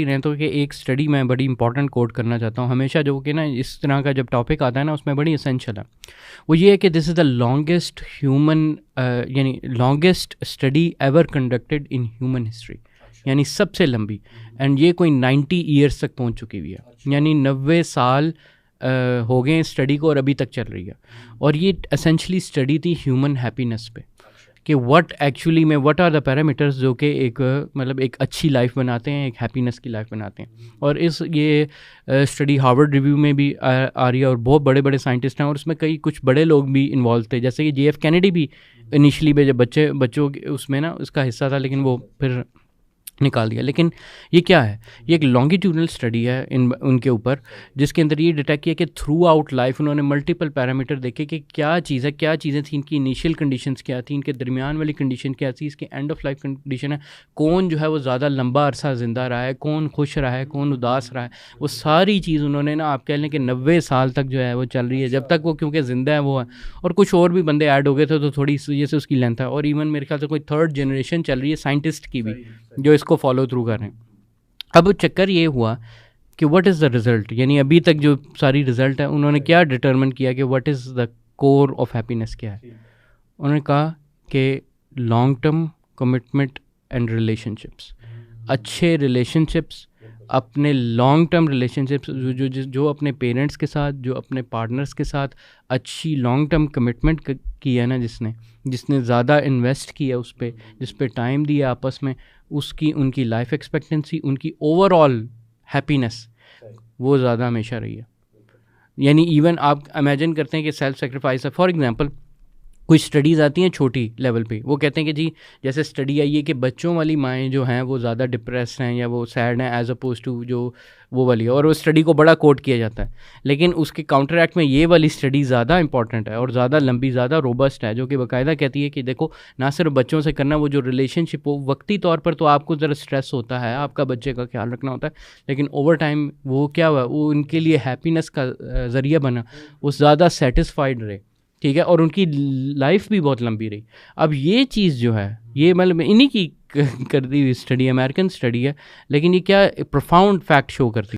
रहे तो कि एक स्टडी मैं बड़ी इंपॉर्टेंट कोट करना चाहता हूँ हमेशा, जो कि ना इस तरह का जब टॉपिक आता है ना उसमें बड़ी एसेंशियल है। वो ये है कि this is the longest human यानी longest study ever conducted in human history, यानी सबसे लंबी। एंड ये कोई 90 ईयर्स तक पहुँच चुकी हुई है, यानी 90 साल हो गए स्टडी को और अभी तक चल रही है। और ये एसेंशली स्टडी थी ह्यूमन हैप्पीनेस पे कि व्हाट एक्चुअली में व्हाट आर द पैरामीटर्स जो कि एक मतलब एक अच्छी लाइफ बनाते हैं, एक हैप्पीनेस की लाइफ बनाते हैं। और इस ये स्टडी हार्वर्ड रिव्यू में भी आ रही है और बहुत बड़े बड़े साइंटिस्ट हैं और उसमें कई कुछ बड़े लोग भी इन्वॉल्व थे, जैसे कि JF कैनेडी भी इनिशियली में जब बच्चों उसमें ना उसका हिस्सा था, लेकिन वो फिर निकाल दिया। लेकिन ये क्या है, ये एक लॉन्गिट्यूडनल स्टडी है उनके ऊपर, जिसके अंदर ये डिटेक्ट किया कि थ्रू आउट लाइफ उन्होंने मल्टीपल पैरामीटर देखे कि क्या चीज़ें थी, इनकी इनिशियल कंडीशंस क्या थी, इनके दरमियान वाली कंडीशन क्या थी, इसके एंड ऑफ लाइफ कंडीशन है, कौन जो है वो ज़्यादा लंबा अरसा ज़िंदा रहा है, कौन खुश रहा है, कौन उदास रहा है। वो सारी चीज़ उन्होंने ना आप कह लें कि 90 साल तक जो है वो चल रही है, जब तक वो क्योंकि ज़िंदा है वो है। और कुछ और भी बंदे ऐड हो गए थे तो थोड़ी इस वजह से उसकी लेंथ है। और इवन मेरे ख्याल से कोई 3rd जनरेशन चल रही है साइंटिस्ट की भी जो इसको फॉलो थ्रू कर रहे हैं। अब चक्कर ये हुआ कि व्हाट इज़ द रिज़ल्ट, यानी अभी तक जो सारी रिज़ल्ट है उन्होंने क्या डिटरमिन किया कि what is the core of happiness क्या है। उन्होंने कहा कि long term commitment and relationships, अच्छे रिलेशनशिप्स, अपने लॉन्ग टर्म रिलेशनशिप्स जो अपने पेरेंट्स के साथ, जो अपने पार्टनर्स के साथ अच्छी लॉन्ग टर्म कमिटमेंट की है ना, जिसने ज़्यादा इन्वेस्ट किया उस पर, जिस पे टाइम दिया आपस में, उसकी उनकी लाइफ एक्सपेक्टेंसी, उनकी ओवरऑल हैप्पीनेस वो ज़्यादा हमेशा रही है। यानी इवन आप इमेजिन करते हैं कि सेल्फ सेक्रीफाइस है। फॉर एग्जांपल कुछ स्टडीज़ आती हैं छोटी लेवल पे, वो कहते हैं कि जी जैसे स्टडी आई है कि बच्चों वाली माएँ जो हैं वो ज़्यादा डिप्रेस हैं या वो सैड हैं एज अपोज टू जो वो वाली है, और वो स्टडी को बड़ा कोट किया जाता है। लेकिन उसके काउंटर एक्ट में ये वाली स्टडी ज़्यादा इंपॉर्टेंट है और ज़्यादा लंबी, ज़्यादा रोबस्ट है, जो कि बाकायदा कहती है कि देखो ना सिर्फ बच्चों से करना, वो जो रिलेशनशिप हो वक्ती तौर पर तो आपको ज़रा स्ट्रेस होता है, आपका बच्चे का ख्याल रखना होता है, लेकिन ओवर टाइम वो क्या हुआ, वो उनके लिए हैप्पीनेस का ज़रिया बना, वो ज़्यादा सेटिस्फाइड रहे, ठीक है, और उनकी लाइफ भी बहुत लंबी रही। अब ये चीज़ जो है ये मतलब इन्हीं की कर दी हुई स्टडी, अमेरिकन स्टडी है, लेकिन ये क्या प्रोफाउंड फैक्ट शो करती है।